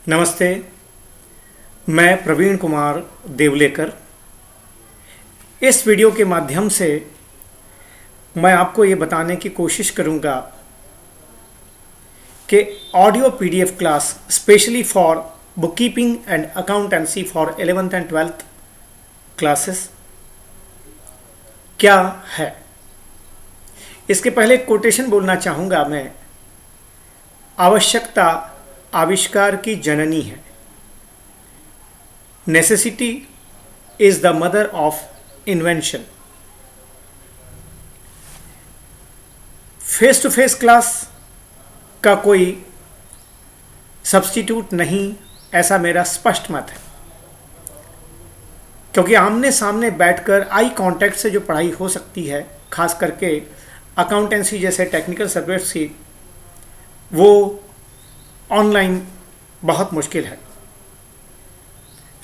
नमस्ते। मैं प्रवीण कुमार देवलेकर। इस वीडियो के माध्यम से मैं आपको ये बताने की कोशिश करूँगा कि audio PDF class specially for book keeping and accountancy for 11th and 12th classes क्या है। इसके पहले एक कोटेशन बोलना चाहूँगा मैं। आवश्यकता आविष्कार की जननी है। Necessity is the mother of invention. Face to face class का कोई सब्स्टिट्यूट नहीं, ऐसा मेरा स्पष्ट मत है, क्योंकि आमने सामने बैठकर आई कांटेक्ट से जो पढ़ाई हो सकती है, खास करके अकाउंटेंसी जैसे टेक्निकल सब्जेक्ट्स की, वो ऑनलाइन बहुत मुश्किल है।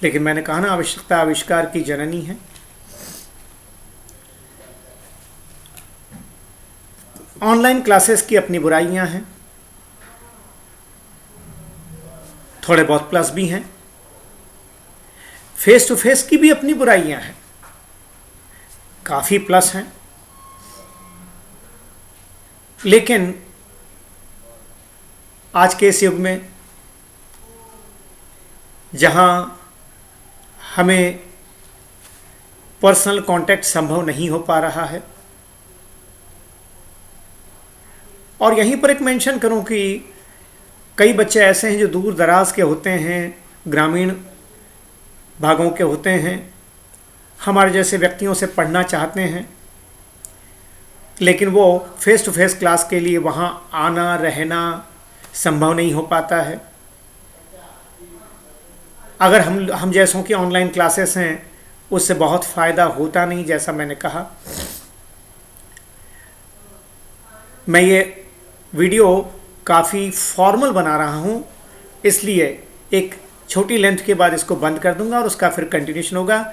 लेकिन मैंने कहा ना, आवश्यकता आविष्कार की जननी है। ऑनलाइन क्लासेस की अपनी बुराइयां हैं, थोड़े बहुत प्लस भी हैं। फेस टू फेस की भी अपनी बुराइयां हैं, काफ़ी प्लस हैं। लेकिन आज के इस युग में जहां हमें पर्सनल कांटेक्ट संभव नहीं हो पा रहा है, और यहीं पर एक मेंशन करूं कि कई बच्चे ऐसे हैं जो दूर दराज के होते हैं, ग्रामीण भागों के होते हैं, हमारे जैसे व्यक्तियों से पढ़ना चाहते हैं, लेकिन वो फेस टू फेस क्लास के लिए वहाँ आना रहना संभव नहीं हो पाता है। अगर हम जैसों की ऑनलाइन क्लासेस हैं, उससे बहुत फ़ायदा होता नहीं। जैसा मैंने कहा, मैं ये वीडियो काफ़ी फॉर्मल बना रहा हूँ, इसलिए एक छोटी लेंथ के बाद इसको बंद कर दूंगा और उसका फिर कंटिन्यूशन होगा।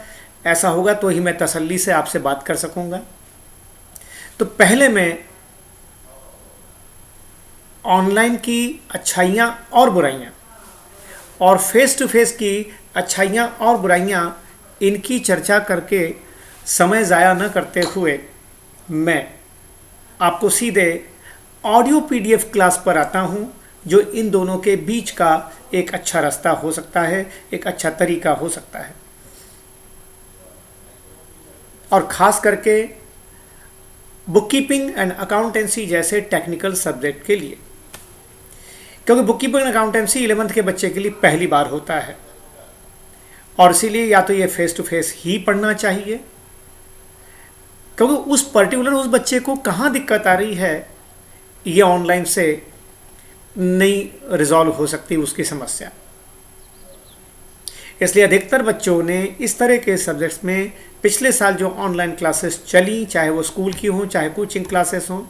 ऐसा होगा तो ही मैं तसल्ली से आपसे बात कर सकूँगा। तो पहले मैं ऑनलाइन की अच्छाइयाँ और बुराइयाँ और फेस टू फेस की अच्छाइयाँ और बुराइयाँ, इनकी चर्चा करके समय ज़ाया न करते हुए मैं आपको सीधे ऑडियो पीडीएफ क्लास पर आता हूँ, जो इन दोनों के बीच का एक अच्छा रास्ता हो सकता है, एक अच्छा तरीका हो सकता है, और ख़ास करके बुक कीपिंग एंड अकाउंटेंसी जैसे टेक्निकल सब्जेक्ट के लिए। क्योंकि book keeping and accountancy 11th के बच्चे के लिए पहली बार होता है, और इसीलिए या तो ये फेस टू फेस ही पढ़ना चाहिए, क्योंकि उस बच्चे को कहाँ दिक्कत आ रही है, ये ऑनलाइन से नहीं रिजॉल्व हो सकती उसकी समस्या। इसलिए अधिकतर बच्चों ने इस तरह के सब्जेक्ट्स में पिछले साल जो ऑनलाइन क्लासेस चली, चाहे वो स्कूल की हों चाहे कोचिंग क्लासेस हों,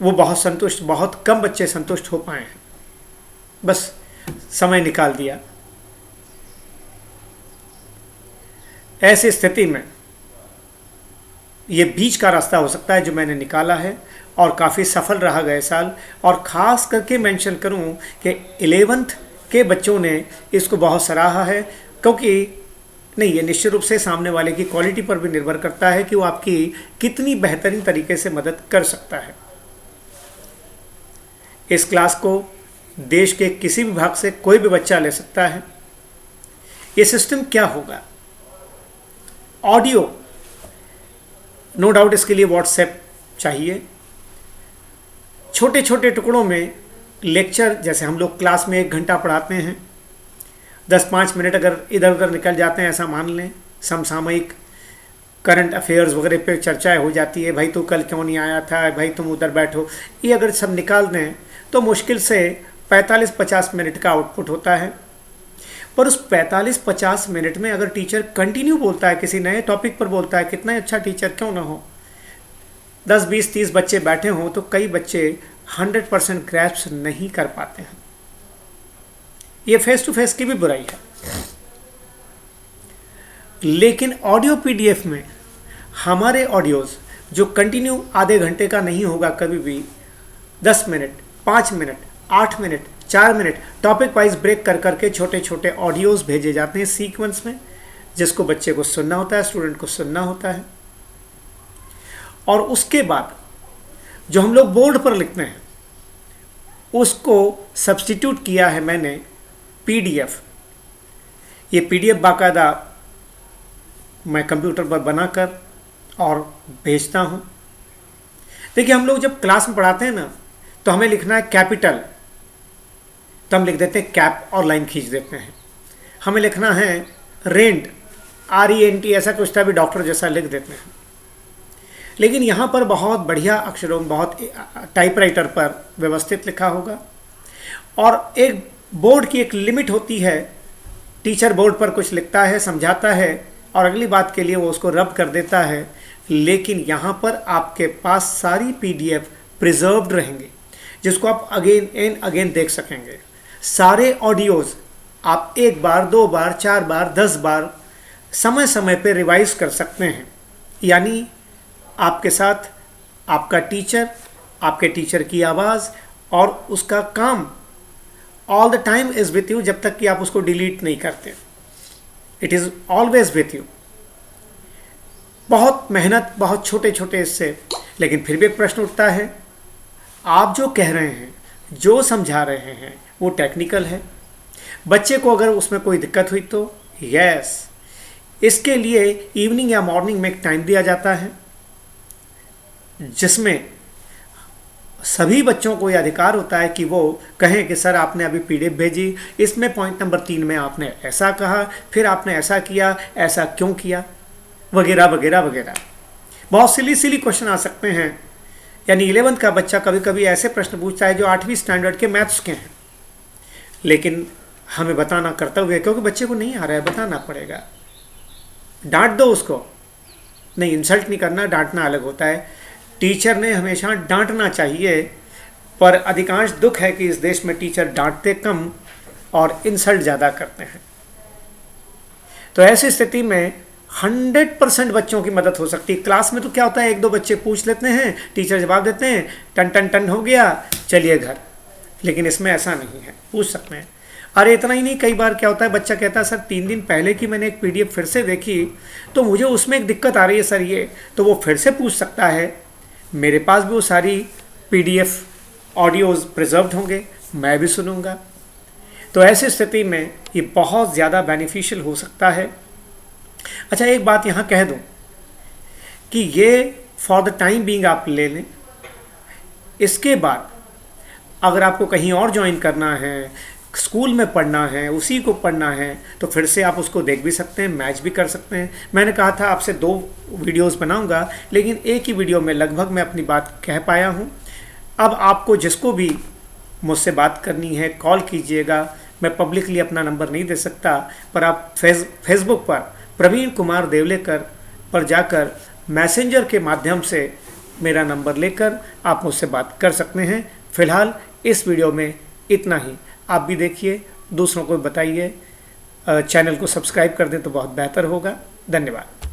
वो बहुत कम बच्चे संतुष्ट हो पाए हैं। बस समय निकाल दिया। ऐसी स्थिति में ये बीच का रास्ता हो सकता है जो मैंने निकाला है, और काफ़ी सफल रहा गए साल। और ख़ास करके मेंशन करूं कि 11th के बच्चों ने इसको बहुत सराहा है, क्योंकि नहीं, ये निश्चित रूप से सामने वाले की क्वालिटी पर भी निर्भर करता है कि वो आपकी कितनी बेहतरीन तरीके से मदद कर सकता है। इस क्लास को देश के किसी भी भाग से कोई भी बच्चा ले सकता है। ये सिस्टम क्या होगा? ऑडियो, नो डाउट इसके लिए व्हाट्सएप चाहिए। छोटे छोटे टुकड़ों में लेक्चर, जैसे हम लोग क्लास में 1 घंटा पढ़ाते हैं, 10-5 मिनट अगर इधर उधर निकल जाते हैं, ऐसा मान लें, समसामयिक करंट अफेयर्स वगैरह पे चर्चाएं हो जाती है, भाई तू कल क्यों नहीं आया था, भाई तुम उधर बैठो, ये अगर सब निकाल दें तो मुश्किल से 45-50 मिनट का आउटपुट होता है। पर उस 45-50 मिनट में अगर टीचर कंटिन्यू बोलता है, किसी नए टॉपिक पर बोलता है, कितना अच्छा टीचर क्यों ना हो, 10, 20, 30 बच्चे बैठे हों तो कई बच्चे 100% ग्रैस्प नहीं कर पाते हैं। ये फेस टू फेस की भी बुराई है। लेकिन ऑडियो पीडीएफ में हमारे ऑडियोज़ जो कंटिन्यू आधे घंटे का नहीं होगा, कभी भी 10 minute, 5 minute, 8 minute, 4 minute topic wise break कर करके छोटे छोटे ऑडियोज़ भेजे जाते हैं सीक्वेंस में, जिसको बच्चे को सुनना होता है, स्टूडेंट को सुनना होता है। और उसके बाद जो हम लोग बोर्ड पर लिखते हैं उसको सब्स्टिट्यूट किया है मैंने PDF। ये PDF बाकायदा मैं कंप्यूटर पर बनाकर और भेजता हूँ। देखिए, हम लोग जब क्लास में पढ़ाते हैं ना, तो हमें लिखना है कैपिटल, तो हम लिख देते हैं कैप और लाइन खींच देते हैं। हमें लिखना है रेंट, RENT, ऐसा कुछ था भी डॉक्टर जैसा लिख देते हैं। लेकिन यहाँ पर बहुत बढ़िया अक्षरों में, बहुत टाइपराइटर पर व्यवस्थित लिखा होगा। और एक बोर्ड की एक लिमिट होती है, टीचर बोर्ड पर कुछ लिखता है, समझाता है और अगली बात के लिए वो उसको रब कर देता है। लेकिन यहाँ पर आपके पास सारी PDF प्रिजर्व्ड रहेंगे, जिसको आप अगेन एंड अगेन देख सकेंगे। सारे ऑडियोज़ आप 1 बार, 2 बार, 4 बार, 10 बार समय समय पे रिवाइज कर सकते हैं। यानी आपके साथ आपका टीचर, आपके टीचर की आवाज़ और उसका काम all the time is with you, जब तक कि आप उसको डिलीट नहीं करते। It is always with you. बहुत मेहनत, बहुत छोटे छोटे इससे, लेकिन फिर भी एक प्रश्न उठता है, आप जो कह रहे हैं, जो समझा रहे हैं, वो टेक्निकल है। बच्चे को अगर उसमें कोई दिक्कत हुई तो यस, इसके लिए इवनिंग या मॉर्निंग में एक टाइम दिया जाता है, जिसमें सभी बच्चों को यह अधिकार होता है कि वो कहें कि सर आपने अभी PDF भेजी, इसमें पॉइंट नंबर 3 में आपने ऐसा कहा, फिर आपने ऐसा किया, ऐसा क्यों किया, वगैरह वगैरह वगैरह। बहुत सिली क्वेश्चन आ सकते हैं। यानी 11th का बच्चा कभी कभी ऐसे प्रश्न पूछता है जो 8वीं स्टैंडर्ड के मैथ्स के हैं, लेकिन हमें बताना कर्तव्य है, क्योंकि बच्चे को नहीं आ रहा है, बताना पड़ेगा। डांट दो उसको, नहीं, इंसल्ट नहीं करना, डांटना अलग होता है। टीचर ने हमेशा डांटना चाहिए, पर अधिकांश दुख है कि इस देश में टीचर डांटते कम और इंसल्ट ज़्यादा करते हैं। तो ऐसी स्थिति में 100% बच्चों की मदद हो सकती है। क्लास में तो क्या होता है, 1-2 बच्चे पूछ लेते हैं, टीचर जवाब देते हैं, टन टन टन हो गया, चलिए घर। लेकिन इसमें ऐसा नहीं है, पूछ सकते हैं। अरे इतना ही नहीं, कई बार क्या होता है, बच्चा कहता है सर 3 दिन पहले की मैंने एक PDF फिर से देखी तो मुझे उसमें एक दिक्कत आ रही है सर, ये तो वो फिर से पूछ सकता है। मेरे पास भी वो सारी PDF ऑडियोज़ प्रिजर्व्ड होंगे, मैं भी सुनूंगा। तो ऐसी स्थिति में ये बहुत ज़्यादा बेनिफिशियल हो सकता है। अच्छा, एक बात यहाँ कह दूँ कि ये फॉर द टाइम बीइंग आप ले लें। इसके बाद अगर आपको कहीं और ज्वाइन करना है, स्कूल में पढ़ना है, उसी को पढ़ना है, तो फिर से आप उसको देख भी सकते हैं, मैच भी कर सकते हैं। मैंने कहा था आपसे 2 वीडियोस बनाऊंगा, लेकिन एक ही वीडियो में लगभग मैं अपनी बात कह पाया हूं। अब आपको जिसको भी मुझसे बात करनी है कॉल कीजिएगा। मैं पब्लिकली अपना नंबर नहीं दे सकता, पर आप फेसबुक पर प्रवीण कुमार देवलेकर पर जाकर मैसेंजर के माध्यम से मेरा नंबर लेकर आप मुझसे बात कर सकते हैं। फ़िलहाल इस वीडियो में इतना ही। आप भी देखिए, दूसरों को बताइए, चैनल को सब्सक्राइब कर दें तो बहुत बेहतर होगा। धन्यवाद।